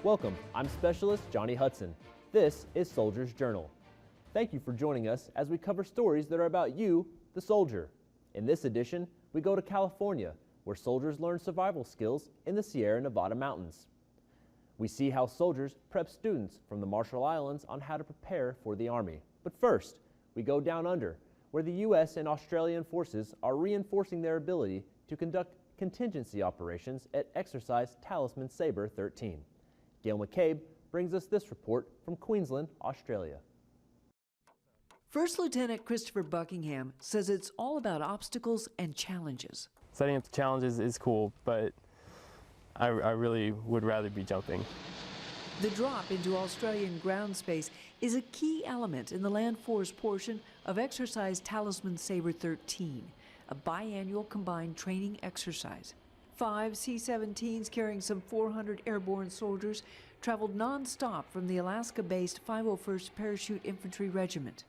Welcome, I'm Specialist Johnny Hudson. This is Soldier's Journal. Thank you for joining us as we cover stories that are about you, the soldier. In this edition, we go to California, where soldiers learn survival skills in the Sierra Nevada mountains. We see how soldiers prep students from the Marshall Islands on how to prepare for the Army. But first, we go down under, where the U.S. and Australian forces are reinforcing their ability to conduct contingency operations at Exercise Talisman Sabre 13. Gail McCabe brings us this report from Queensland, Australia. First Lieutenant Christopher Buckingham says it's all about obstacles and challenges. Setting up the challenges is cool, but I really would rather be jumping. The drop into Australian ground space is a key element in the land force portion of Exercise Talisman Sabre 13, a biannual combined training exercise. 5 C-17s carrying some 400 airborne soldiers traveled non-stop from the Alaska-based 501st Parachute Infantry Regiment.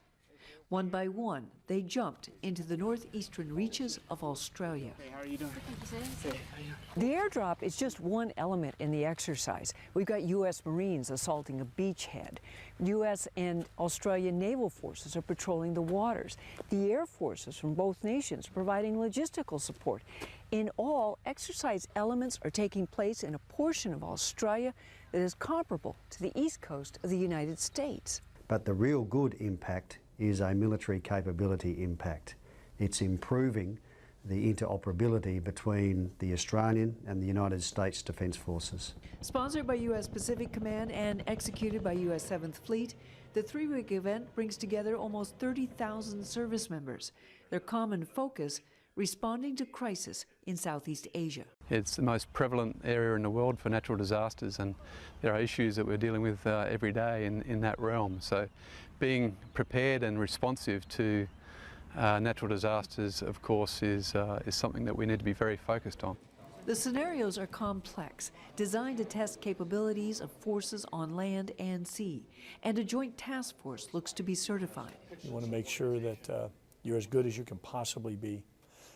One by one, they jumped into the northeastern reaches of Australia. Hey, how are you doing? The airdrop is just one element in the exercise. We've got U.S. Marines assaulting a beachhead. U.S. and Australian naval forces are patrolling the waters. The air forces from both nations providing logistical support. In all, exercise elements are taking place in a portion of Australia that is comparable to the east coast of the United States. But the real good impact is a military capability impact. It's improving the interoperability between the Australian and the United States Defence Forces. Sponsored by U.S. Pacific Command and executed by U.S. 7th Fleet, the 3-week event brings together almost 30,000 service members. Their common focus, responding to crisis in Southeast Asia. It's the most prevalent area in the world for natural disasters, and there are issues that we're dealing with every day in that realm. So being prepared and responsive to natural disasters, of course, is something that we need to be very focused on. The scenarios are complex, designed to test capabilities of forces on land and sea, and a joint task force looks to be certified. You want to make sure that you're as good as you can possibly be.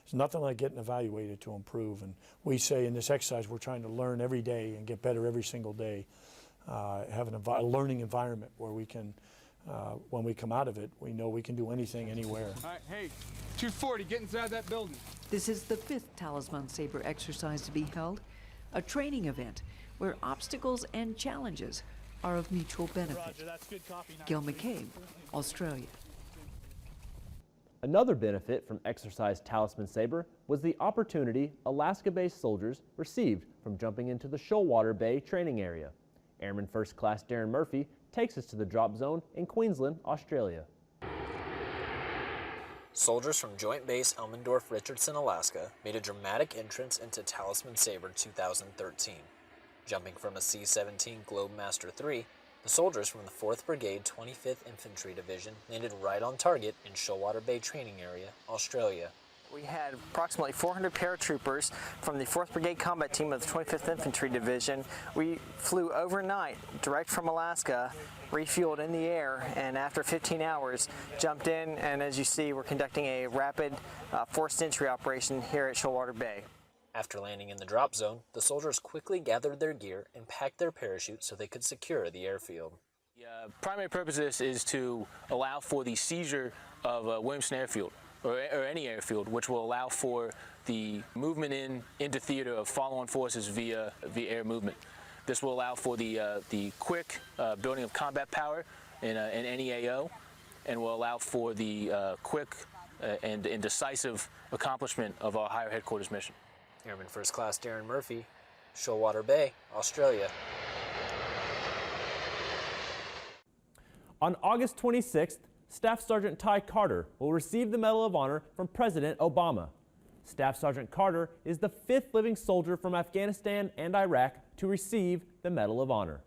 It's nothing like getting evaluated to improve, and we say in this exercise we're trying to learn every day and get better every single day. Have a learning environment where we can, when we come out of it, we know we can do anything, anywhere. All right, hey, 240, get inside that building. This is the 5th Talisman Sabre exercise to be held, a training event where obstacles and challenges are of mutual benefit. Roger, that's good copy. Gail McCabe, Australia. Another benefit from Exercise Talisman Sabre was the opportunity Alaska-based soldiers received from jumping into the Shoalwater Bay training area. Airman First Class Darren Murphy takes us to the drop zone in Queensland, Australia. Soldiers from Joint Base Elmendorf-Richardson, Alaska made a dramatic entrance into Talisman Sabre 2013. Jumping from a C-17 Globemaster III, the soldiers from the 4th Brigade 25th Infantry Division landed right on target in Shoalwater Bay Training Area, Australia. We had approximately 400 paratroopers from the 4th Brigade Combat Team of the 25th Infantry Division. We flew overnight, direct from Alaska, refueled in the air, and after 15 hours, jumped in, and as you see, we're conducting a rapid forced entry operation here at Shoalwater Bay. After landing in the drop zone, the soldiers quickly gathered their gear and packed their parachutes so they could secure the airfield. The primary purpose of this is to allow for the seizure of Williamson Airfield, or any airfield, which will allow for the movement into theater of follow-on forces via air movement. This will allow for the quick building of combat power in any AO, and will allow for the quick and decisive accomplishment of our higher headquarters mission. Airman First Class Darren Murphy, Shoalwater Bay, Australia. On August 26th, Staff Sergeant Ty Carter will receive the Medal of Honor from President Obama. Staff Sergeant Carter is the 5th living soldier from Afghanistan and Iraq to receive the Medal of Honor.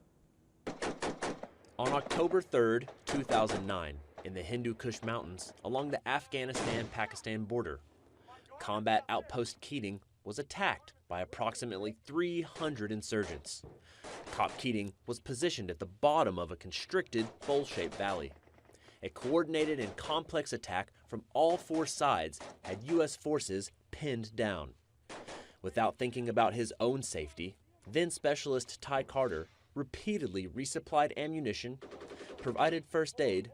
On October 3rd, 2009, in the Hindu Kush Mountains along the Afghanistan-Pakistan border, Combat Outpost Keating was attacked by approximately 300 insurgents. COB Keating was positioned at the bottom of a constricted, bowl-shaped valley. A coordinated and complex attack from all 4 sides had U.S. forces pinned down. Without thinking about his own safety, then Specialist Ty Carter repeatedly resupplied ammunition, provided first aid,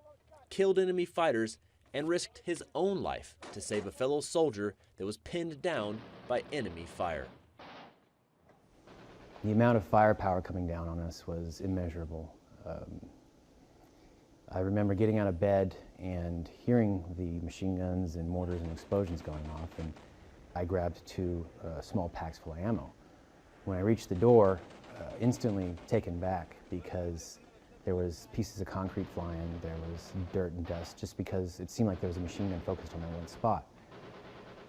killed enemy fighters, and risked his own life to save a fellow soldier that was pinned down by enemy fire. The amount of firepower coming down on us was immeasurable. I remember getting out of bed and hearing the machine guns and mortars and explosions going off, and I grabbed 2 small packs full of ammo. When I reached the door, instantly taken back because there was pieces of concrete flying, there was dirt and dust, just because it seemed like there was a machine gun focused on that one spot.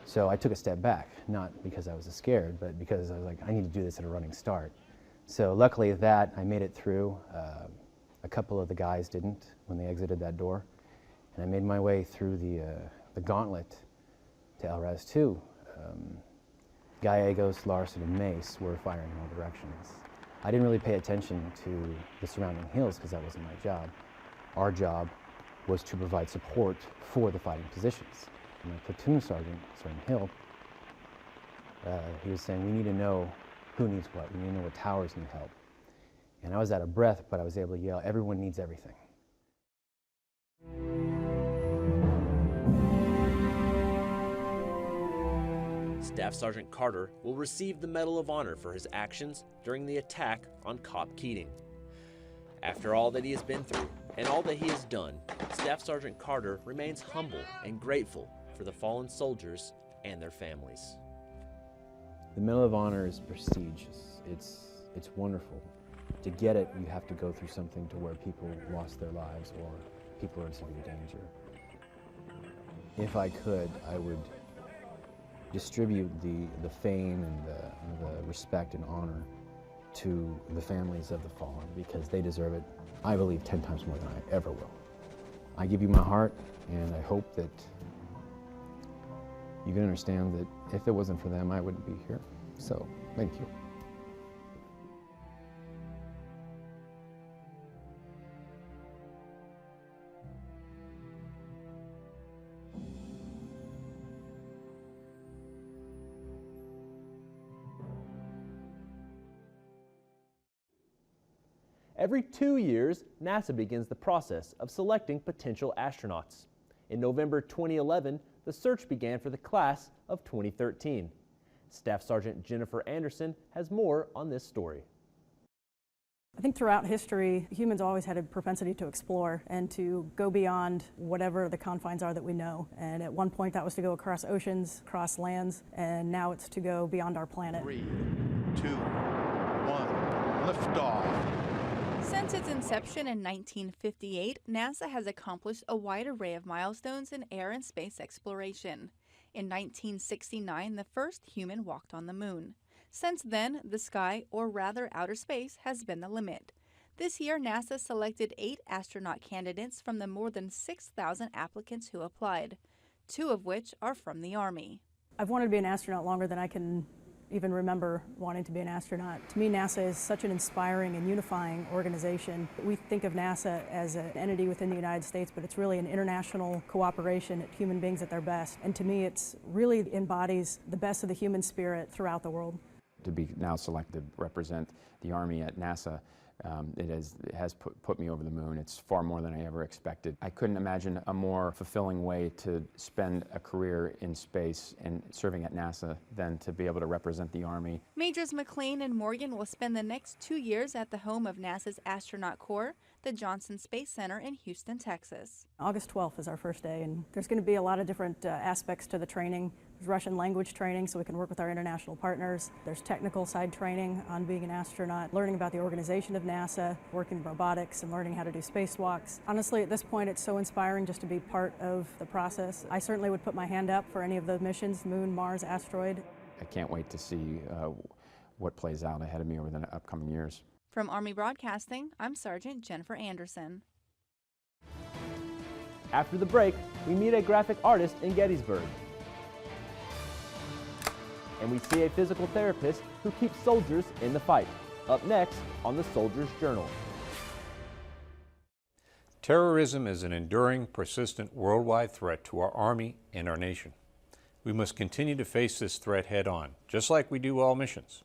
So I took a step back, not because I was scared, but because I was like, I need to do this at a running start. So luckily that I made it through. A couple of the guys didn't when they exited that door. And I made my way through the gauntlet to El Raz 2. Gallegos, Larson, and Mace were firing in all directions. I didn't really pay attention to the surrounding hills because that wasn't my job. Our job was to provide support for the fighting positions. And my platoon sergeant, Sergeant Hill, he was saying, we need to know who needs what. We need to know what towers need help. And I was out of breath, but I was able to yell, everyone needs everything. Staff Sergeant Carter will receive the Medal of Honor for his actions during the attack on COB Keating. After all that he has been through and all that he has done, Staff Sergeant Carter remains humble and grateful for the fallen soldiers and their families. The Medal of Honor is prestigious. It's wonderful. To get it, you have to go through something to where people lost their lives or people are in severe danger. If I could, I would distribute the fame and the respect and honor to the families of the fallen because they deserve it, I believe, 10 times more than I ever will. I give you my heart, and I hope that you can understand that if it wasn't for them, I wouldn't be here. So, thank you. Every 2 years, NASA begins the process of selecting potential astronauts. In November 2011, the search began for the class of 2013. Staff Sergeant Jennifer Anderson has more on this story. I think throughout history, humans always had a propensity to explore and to go beyond whatever the confines are that we know. And at one point that was to go across oceans, across lands, and now it's to go beyond our planet. 3, 2, 1, lift off. Since its inception in 1958, NASA has accomplished a wide array of milestones in air and space exploration. In 1969, the first human walked on the moon. Since then, the sky, or rather outer space, has been the limit. This year, NASA selected 8 astronaut candidates from the more than 6,000 applicants who applied, 2 of which are from the Army. I've wanted to be an astronaut longer than I can even remember wanting to be an astronaut. To me, NASA is such an inspiring and unifying organization. We think of NASA as an entity within the United States, but it's really an international cooperation, human beings at their best. And to me, it's really embodies the best of the human spirit throughout the world. To be now selected to represent the Army at NASA, it has put me over the moon. It's far more than I ever expected. I couldn't imagine a more fulfilling way to spend a career in space and serving at NASA than to be able to represent the Army. Majors McLean and Morgan will spend the next 2 years at the home of NASA's astronaut corps, the Johnson Space Center in Houston, Texas. August 12th is our first day, and there's going to be a lot of different aspects to the training. There's Russian language training so we can work with our international partners. There's technical side training on being an astronaut, learning about the organization of NASA, working in robotics, and learning how to do spacewalks. Honestly, at this point, it's so inspiring just to be part of the process. I certainly would put my hand up for any of the missions, Moon, Mars, Asteroid. I can't wait to see what plays out ahead of me over the upcoming years. From Army Broadcasting, I'm Sergeant Jennifer Anderson. After the break, we meet a graphic artist in Gettysburg. And we see a physical therapist who keeps soldiers in the fight. Up next on the Soldier's Journal. Terrorism is an enduring, persistent worldwide threat to our Army and our nation. We must continue to face this threat head on, just like we do all missions.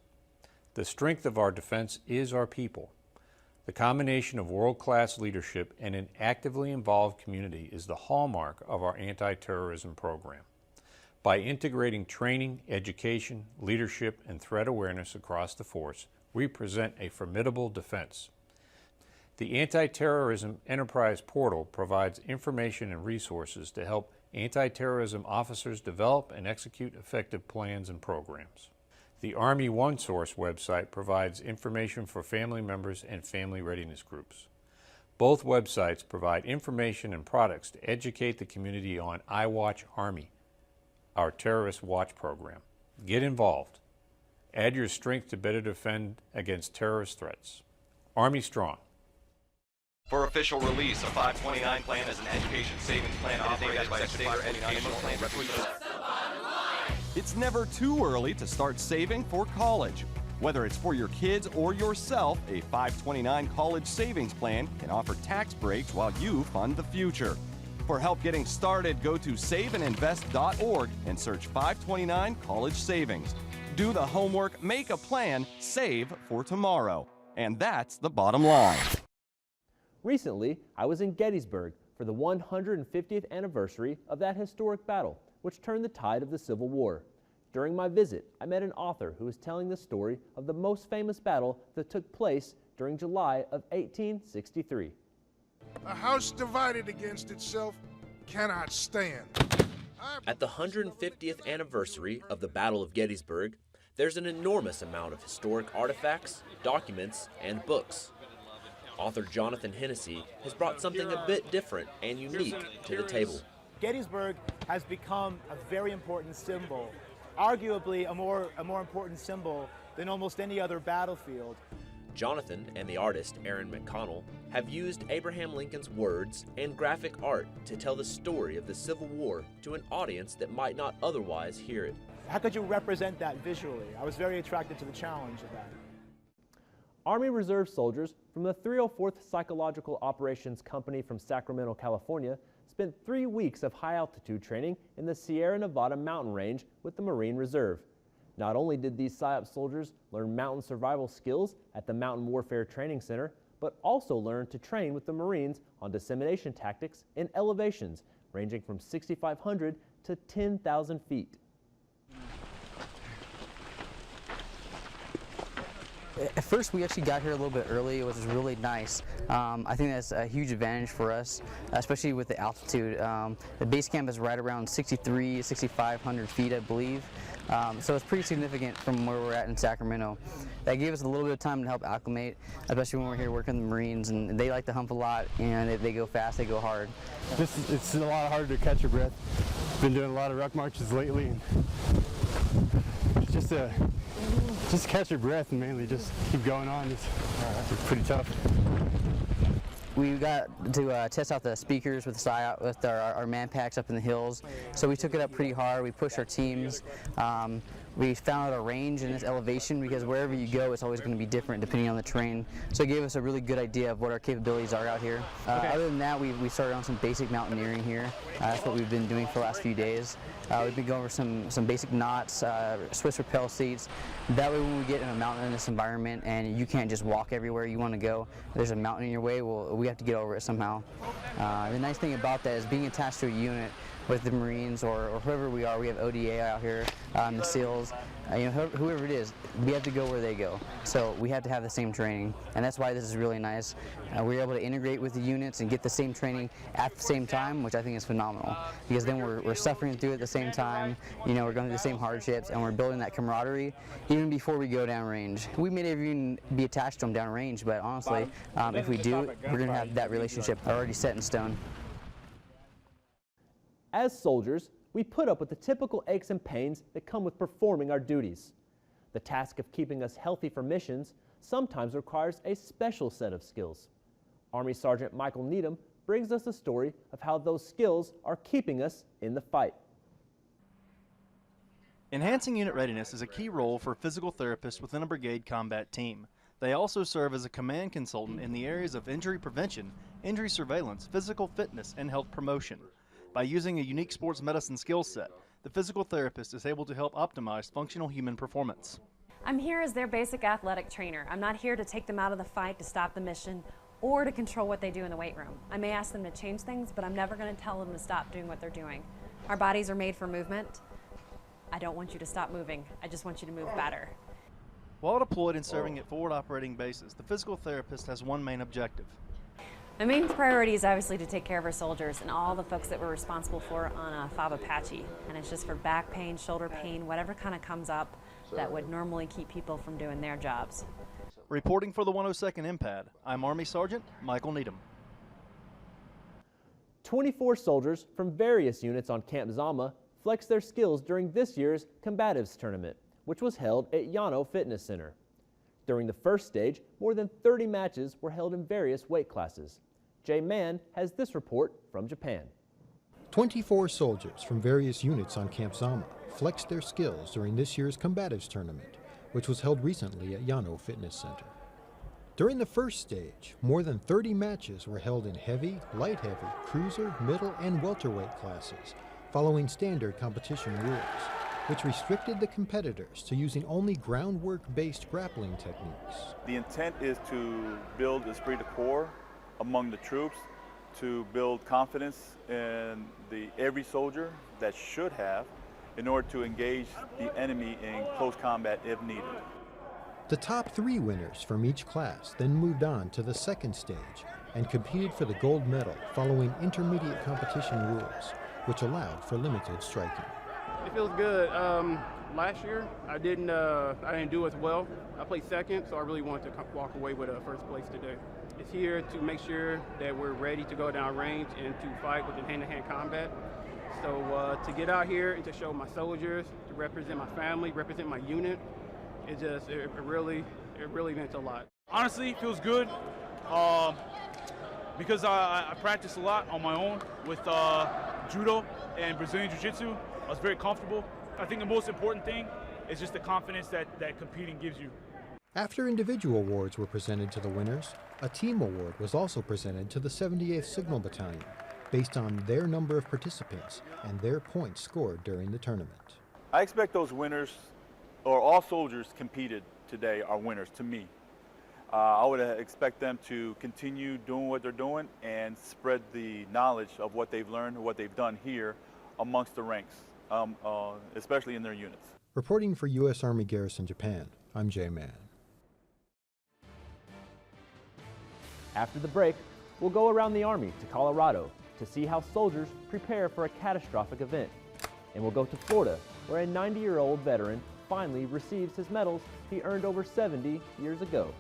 The strength of our defense is our people. The combination of world-class leadership and an actively involved community is the hallmark of our anti-terrorism program. By integrating training, education, leadership, and threat awareness across the force, we present a formidable defense. The Anti-Terrorism Enterprise Portal provides information and resources to help anti-terrorism officers develop and execute effective plans and programs. The Army OneSource website provides information for family members and family readiness groups. Both websites provide information and products to educate the community on iWatch Army, our terrorist watch program. Get involved. Add your strength to better defend against terrorist threats. Army Strong. For official release, a 529 plan is an education savings plan operated by a state or educational plan. It's never too early to start saving for college. Whether it's for your kids or yourself, a 529 college savings plan can offer tax breaks while you fund the future. For help getting started, go to saveandinvest.org and search 529 College Savings. Do the homework, make a plan, save for tomorrow. And that's the bottom line. Recently, I was in Gettysburg for the 150th anniversary of that historic battle, which turned the tide of the Civil War. During my visit, I met an author who was telling the story of the most famous battle that took place during July of 1863. A house divided against itself cannot stand. At the 150th anniversary of the Battle of Gettysburg, there's an enormous amount of historic artifacts, documents, and books. Author Jonathan Hennessy has brought something a bit different and unique to the table. Gettysburg has become a very important symbol, arguably a more important symbol than almost any other battlefield. Jonathan and the artist Aaron McConnell have used Abraham Lincoln's words and graphic art to tell the story of the Civil War to an audience that might not otherwise hear it. How could you represent that visually? I was very attracted to the challenge of that. Army Reserve soldiers from the 304th Psychological Operations Company from Sacramento, California, spent 3 weeks of high-altitude training in the Sierra Nevada mountain range with the Marine Reserve. Not only did these PSYOP soldiers learn mountain survival skills at the Mountain Warfare Training Center, but also learned to train with the Marines on dissemination tactics in elevations ranging from 6,500 to 10,000 feet. At first, we actually got here a little bit early. It was really nice. I think that's a huge advantage for us, especially with the altitude. The base camp is right around 6,500 feet, I believe. So it's pretty significant from where we're at in Sacramento. That gave us a little bit of time to help acclimate, especially when we're here working the Marines, and they like to hump a lot, and they go fast, they go hard. It's a lot harder to catch your breath. Been doing a lot of ruck marches lately, and just catch your breath and mainly just keep going on. It's pretty tough. We got to test out the speakers with our man packs up in the hills. So we took it up pretty hard. We pushed our teams. We found out our range and its elevation, because wherever you go, it's always going to be different depending on the terrain. So it gave us a really good idea of what our capabilities are out here. Other than that, we started on some basic mountaineering here. That's what we've been doing for the last few days. We've been going over some basic knots, Swiss rappel seats. That way when we get in a mountainous environment and you can't just walk everywhere you want to go, there's a mountain in your way, we have to get over it somehow. The nice thing about that is being attached to a unit with the Marines or whoever we are. We have ODA out here, the SEALs, whoever it is, we have to go where they go. So we have to have the same training, and that's why this is really nice. We're able to integrate with the units and get the same training at the same time, which I think is phenomenal, because then we're suffering through it at the same time. We're going through the same hardships, and we're building that camaraderie even before we go downrange. We may never even be attached to them downrange, but honestly, if we do, we're going to have that relationship already set in stone. As soldiers, we put up with the typical aches and pains that come with performing our duties. The task of keeping us healthy for missions sometimes requires a special set of skills. Army Sergeant Michael Needham brings us a story of how those skills are keeping us in the fight. Enhancing unit readiness is a key role for physical therapists within a brigade combat team. They also serve as a command consultant in the areas of injury prevention, injury surveillance, physical fitness, and health promotion. By using a unique sports medicine skill set, the physical therapist is able to help optimize functional human performance. I'm here as their basic athletic trainer. I'm not here to take them out of the fight, to stop the mission, or to control what they do in the weight room. I may ask them to change things, but I'm never going to tell them to stop doing what they're doing. Our bodies are made for movement. I don't want you to stop moving. I just want you to move better. While deployed and serving at forward operating bases, the physical therapist has one main objective. My main priority is obviously to take care of our soldiers and all the folks that we're responsible for on FOB Apache. And it's just for back pain, shoulder pain, whatever kind of comes up that would normally keep people from doing their jobs. Reporting for the 102nd MPAD, I'm Army Sergeant Michael Needham. 24 soldiers from various units on Camp Zama flexed their skills during this year's Combatives Tournament, which was held at Llano Fitness Center. During the first stage, more than 30 matches were held in various weight classes. Jay Mann has this report from Japan. 24 soldiers from various units on Camp Zama flexed their skills during this year's Combatives Tournament, which was held recently at Llano Fitness Center. During the first stage, more than 30 matches were held in heavy, light heavy, cruiser, middle, and welterweight classes, following standard competition rules, which restricted the competitors to using only groundwork-based grappling techniques. The intent is to build esprit de corps among the troops, to build confidence in every soldier that should have in order to engage the enemy in close combat if needed. The top 3 winners from each class then moved on to the second stage and competed for the gold medal following intermediate competition rules, which allowed for limited striking. It feels good. Last year, I didn't do as well. I placed second, so I really wanted to walk away with a first place today. It's here to make sure that we're ready to go down range and to fight with the hand-to-hand combat. So to get out here and to show my soldiers, to represent my family, represent my unit, it really meant a lot. Honestly, it feels good because I practice a lot on my own with judo and Brazilian Jiu-Jitsu. I was very comfortable. I think the most important thing is just the confidence that competing gives you. After individual awards were presented to the winners, a team award was also presented to the 78th Signal Battalion, based on their number of participants and their points scored during the tournament. I expect those winners, or all soldiers competed today, are winners to me. I would expect them to continue doing what they're doing and spread the knowledge of what they've learned, what they've done here amongst the ranks, especially in their units. Reporting for U.S. Army Garrison Japan, I'm Jay Mann. After the break, we'll go around the Army to Colorado to see how soldiers prepare for a catastrophic event. And we'll go to Florida, where a 90-year-old veteran finally receives his medals he earned over 70 years ago.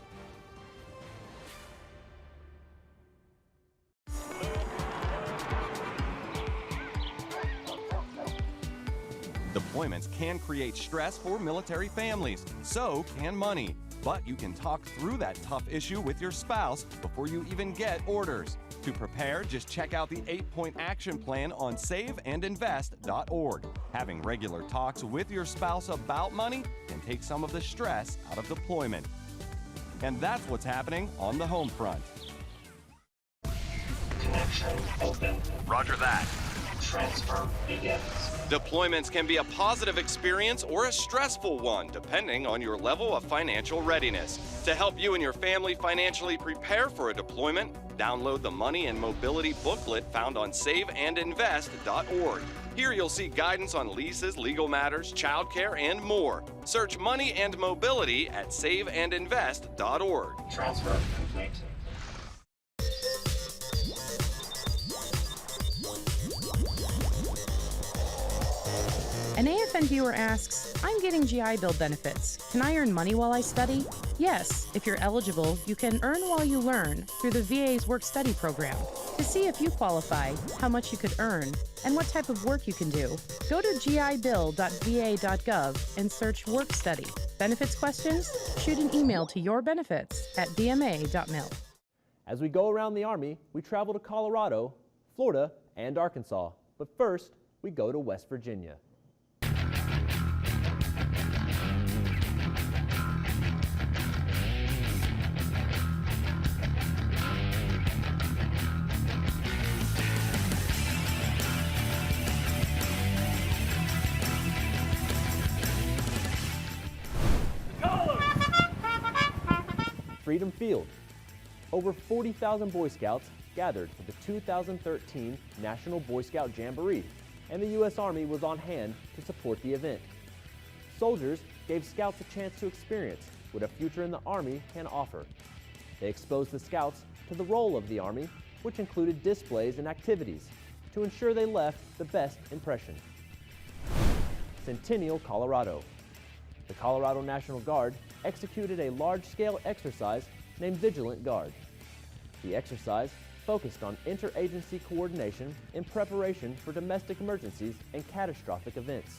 Deployments can create stress for military families, so can money. But you can talk through that tough issue with your spouse before you even get orders. To prepare, just check out the 8-point action plan on saveandinvest.org. Having regular talks with your spouse about money can take some of the stress out of deployment. And that's what's happening on the home front. Connection open. Roger that. Transfer begins. Deployments can be a positive experience or a stressful one, depending on your level of financial readiness. To help you and your family financially prepare for a deployment, download the Money and Mobility booklet found on saveandinvest.org. Here you'll see guidance on leases, legal matters, childcare, and more. Search Money and Mobility at saveandinvest.org. Transfer complete. An AFN viewer asks, I'm getting GI Bill benefits. Can I earn money while I study? Yes, if you're eligible, you can earn while you learn through the VA's work study program. To see if you qualify, how much you could earn, and what type of work you can do, go to gibill.va.gov and search work study. Benefits questions? Shoot an email to yourbenefits@bma.mil. As we go around the Army, we travel to Colorado, Florida, and Arkansas. But first, we go to West Virginia. Go! Freedom Field. Over 40,000 Boy Scouts gathered for the 2013 National Boy Scout Jamboree, and the U.S. Army was on hand to support the event. Soldiers gave Scouts a chance to experience what a future in the Army can offer. They exposed the Scouts to the role of the Army, which included displays and activities to ensure they left the best impression. Centennial, Colorado. The Colorado National Guard executed a large-scale exercise named Vigilant Guard. The exercise focused on interagency coordination in preparation for domestic emergencies and catastrophic events.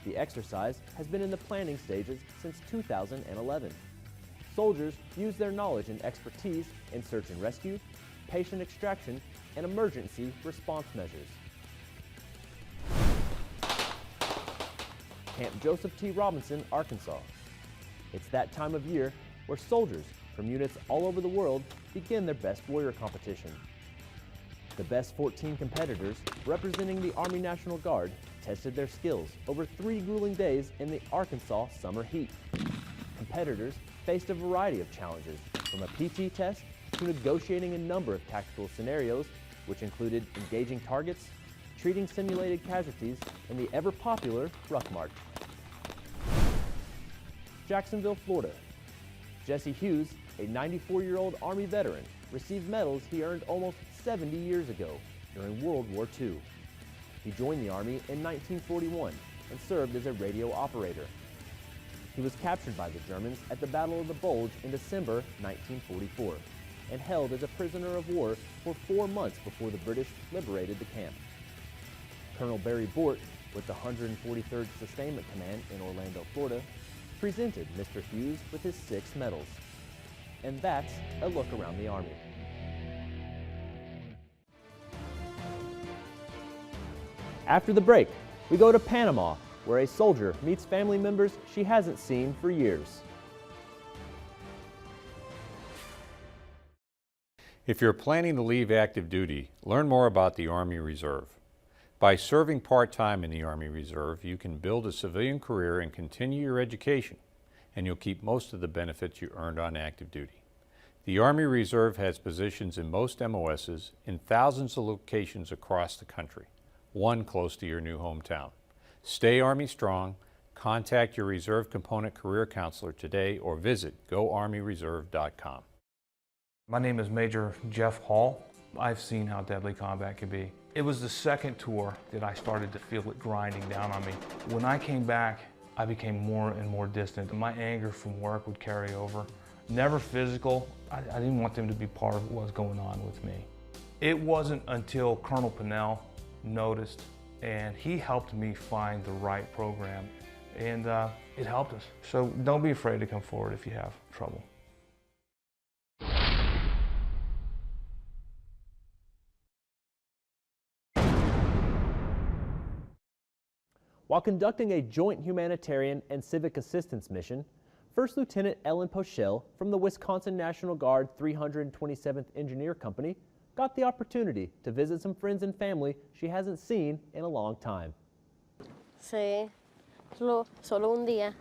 The exercise has been in the planning stages since 2011. Soldiers use their knowledge and expertise in search and rescue, patient extraction, and emergency response measures. Camp Joseph T. Robinson, Arkansas. It's that time of year where soldiers from units all over the world begin their Best Warrior competition. The best 14 competitors representing the Army National Guard tested their skills over 3 grueling days in the Arkansas summer heat. Competitors faced a variety of challenges, from a PT test to negotiating a number of tactical scenarios, which included engaging targets, treating simulated casualties, and the ever-popular ruck march. Jacksonville, Florida. Jesse Hughes, a 94-year-old Army veteran, received medals he earned almost 70 years ago during World War II. He joined the Army in 1941 and served as a radio operator. He was captured by the Germans at the Battle of the Bulge in December 1944 and held as a prisoner of war for 4 months before the British liberated the camp. Colonel Barry Bort, with the 143rd Sustainment Command in Orlando, Florida, presented Mr. Hughes with his 6 medals. And that's a look around the Army. After the break, we go to Panama, where a soldier meets family members she hasn't seen for years. If you're planning to leave active duty, learn more about the Army Reserve. By serving part-time in the Army Reserve, you can build a civilian career and continue your education, and you'll keep most of the benefits you earned on active duty. The Army Reserve has positions in most MOSs in thousands of locations across the country, one close to your new hometown. Stay Army strong. Contact your Reserve Component Career Counselor today or visit goarmyreserve.com. My name is Major Jeff Hall. I've seen how deadly combat can be. It was the second tour that I started to feel it grinding down on me. When I came back, I became more and more distant. My anger from work would carry over. Never physical. I didn't want them to be part of what was going on with me. It wasn't until Colonel Pinnell noticed, and he helped me find the right program, and it helped us. So don't be afraid to come forward if you have trouble. While conducting a joint humanitarian and civic assistance mission, First Lieutenant Ellen Poschel from the Wisconsin National Guard 327th Engineer Company got the opportunity to visit some friends and family she hasn't seen in a long time. Sí, solo un día.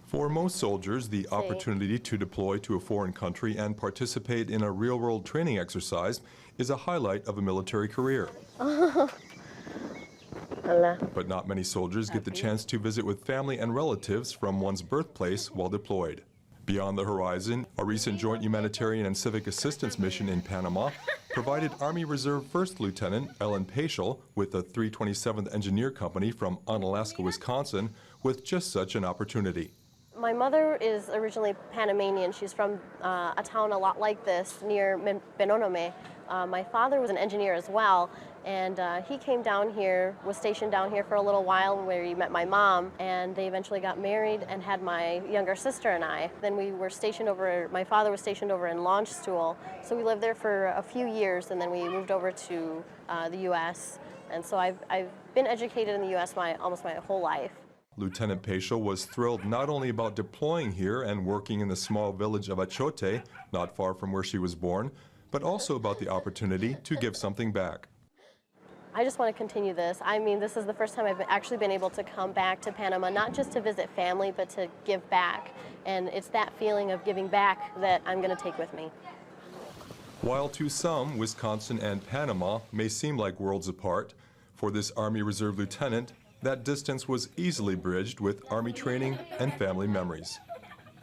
For most soldiers, the opportunity to deploy to a foreign country and participate in a real-world training exercise is a highlight of a military career. But not many soldiers get the chance to visit with family and relatives from one's birthplace while deployed. Beyond the horizon, a recent joint humanitarian and civic assistance mission in Panama provided Army Reserve First Lieutenant Ellen Paschel with the 327th Engineer Company from Onalaska, Wisconsin, with just such an opportunity. My mother is originally Panamanian. She's from a town a lot like this near Benonome. My father was an engineer as well, and he came down here, was stationed down here for a little while where he met my mom, and they eventually got married and had my younger sister and I. Then we were stationed over, my father was stationed over in Launch Stool, so we lived there for a few years, and then we moved over to the U.S., and so I've been educated in the U.S. almost my whole life. Lieutenant Paschel was thrilled not only about deploying here and working in the small village of Achote, not far from where she was born, but also about the opportunity to give something back. I just want to continue this. I mean, this is the first time I've actually been able to come back to Panama, not just to visit family, but to give back. And it's that feeling of giving back that I'm going to take with me. While to some, Wisconsin and Panama may seem like worlds apart, for this Army Reserve lieutenant, that distance was easily bridged with Army training and family memories.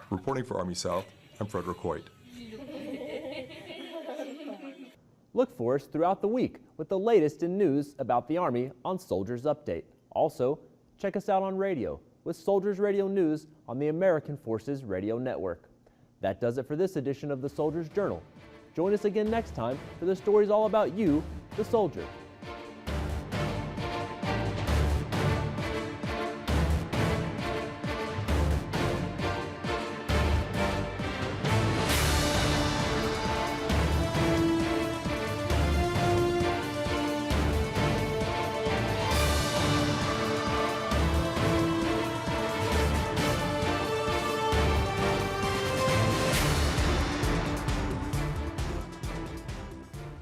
Reporting for Army South, I'm Frederick Hoyt. Look for us throughout the week with the latest in news about the Army on Soldiers Update. Also, check us out on radio with Soldiers Radio News on the American Forces Radio Network. That does it for this edition of the Soldiers Journal. Join us again next time for the stories all about you, the soldier.